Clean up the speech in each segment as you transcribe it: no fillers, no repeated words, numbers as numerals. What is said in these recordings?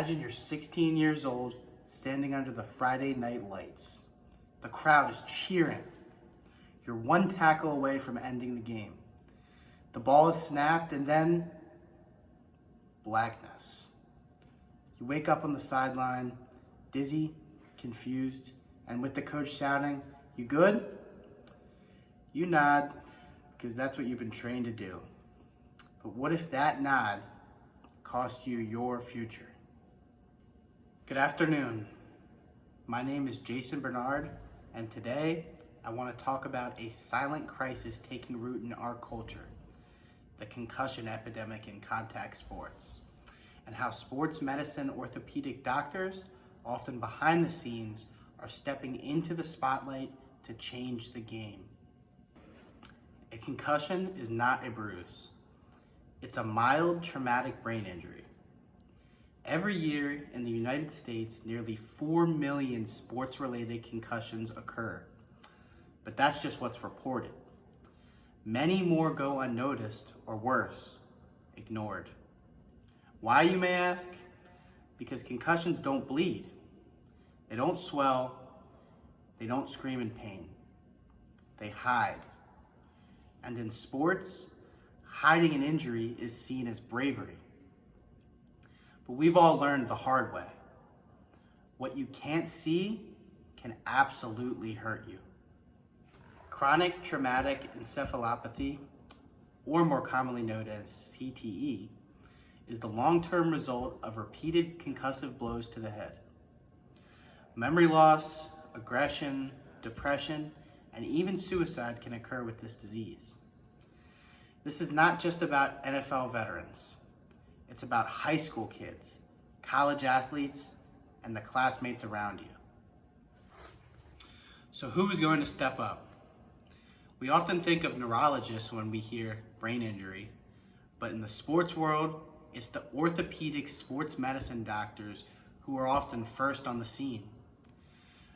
Imagine you're 16 years old, standing under the Friday night lights. The crowd is cheering. You're one tackle away from ending the game. The ball is snapped, and then blackness. You wake up on the sideline, dizzy, confused, and with the coach shouting, "You good?" You nod, because that's what you've been trained to do. But what if that nod cost you your future? Good afternoon. My name is Jason Bernard, and today I want to talk about a silent crisis taking root in our culture, the concussion epidemic in contact sports, and how sports medicine orthopedic doctors, often behind the scenes, are stepping into the spotlight to change the game. A concussion is not a bruise. It's a mild traumatic brain injury. Every year in the United States, nearly 4 million sports-related concussions occur. But that's just what's reported. Many more go unnoticed, or worse, ignored. Why, you may ask? Because concussions don't bleed. They don't swell. They don't scream in pain. They hide. And in sports, hiding an injury is seen as bravery. But we've all learned the hard way. What you can't see can absolutely hurt you. Chronic traumatic encephalopathy, or more commonly known as CTE, is the long-term result of repeated concussive blows to the head. Memory loss, aggression, depression, and even suicide can occur with this disease. This is not just about NFL veterans. It's about high school kids, college athletes, and the classmates around you. So who is going to step up? We often think of neurologists when we hear brain injury, but in the sports world, it's the orthopedic sports medicine doctors who are often first on the scene.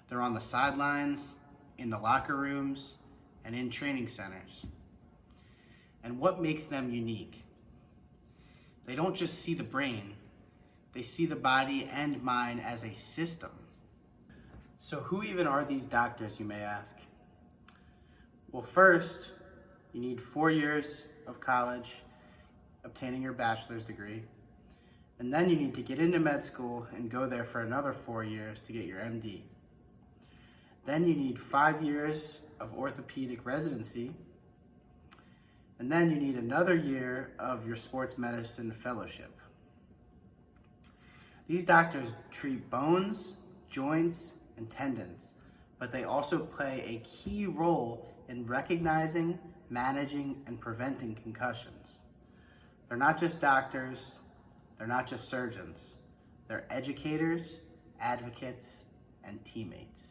They're on the sidelines, in the locker rooms, and in training centers. And what makes them unique? They don't just see the brain, they see the body and mind as a system. So who even are these doctors, you may ask? Well, first, you need 4 years of college, obtaining your bachelor's degree, and then you need to get into med school and go there for another 4 years to get your MD. Then you need 5 years of orthopedic residency, and then you need another year of your sports medicine fellowship. These doctors treat bones, joints, and tendons, but they also play a key role in recognizing, managing, and preventing concussions. They're not just doctors, they're not just surgeons. They're educators, advocates, and teammates.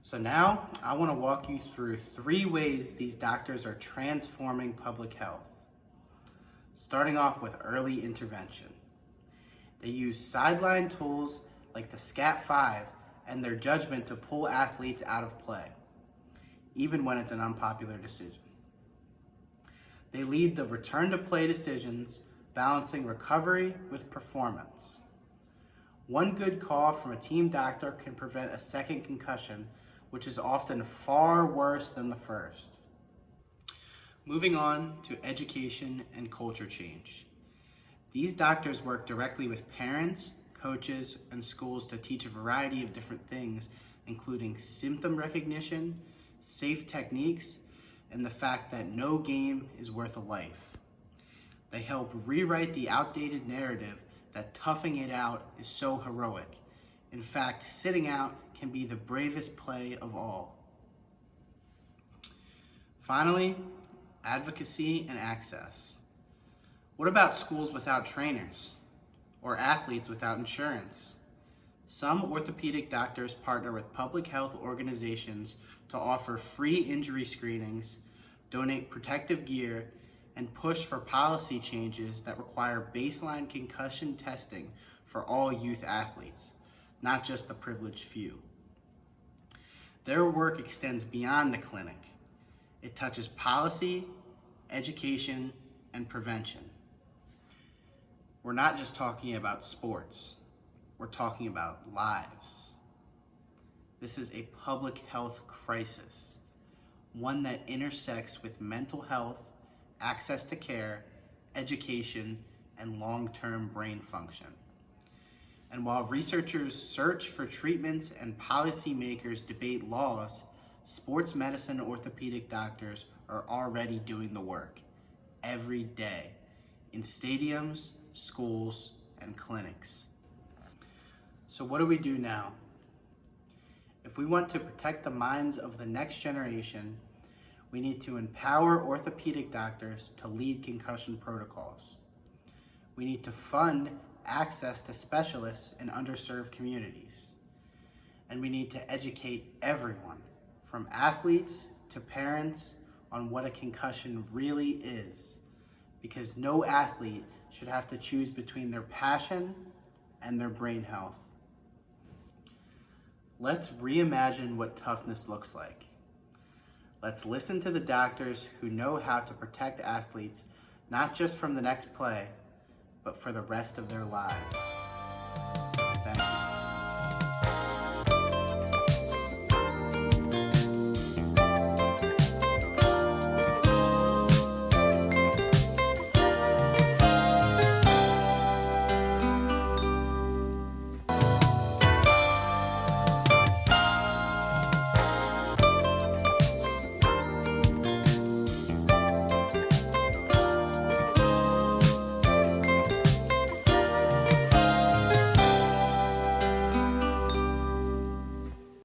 So now I want to walk you through 3 ways these doctors are transforming public health. Starting off with early intervention. They use sideline tools like the SCAT-5 and their judgment to pull athletes out of play, even when it's an unpopular decision. They lead the return to play decisions, balancing recovery with performance. One good call from a team doctor can prevent a second concussion, which is often far worse than the first. Moving on to education and culture change. These doctors work directly with parents, coaches, and schools to teach a variety of different things, including symptom recognition, safe techniques, and the fact that no game is worth a life. They help rewrite the outdated narrative that toughing it out is so heroic. In fact, sitting out can be the bravest play of all. Finally, advocacy and access. What about schools without trainers or athletes without insurance? Some orthopedic doctors partner with public health organizations to offer free injury screenings, donate protective gear, and push for policy changes that require baseline concussion testing for all youth athletes, not just the privileged few. Their work extends beyond the clinic. It touches policy, education, and prevention. We're not just talking about sports. We're talking about lives. This is a public health crisis, one that intersects with mental health, access to care, education, and long-term brain function. And while researchers search for treatments and policymakers debate laws, sports medicine orthopedic doctors are already doing the work every day in stadiums, schools, and clinics. So what do we do now? If we want to protect the minds of the next generation, we need to empower orthopedic doctors to lead concussion protocols. We need to fund access to specialists in underserved communities. And we need to educate everyone, from athletes to parents, on what a concussion really is, because no athlete should have to choose between their passion and their brain health. Let's reimagine what toughness looks like. Let's listen to the doctors who know how to protect athletes, not just from the next play, but for the rest of their lives.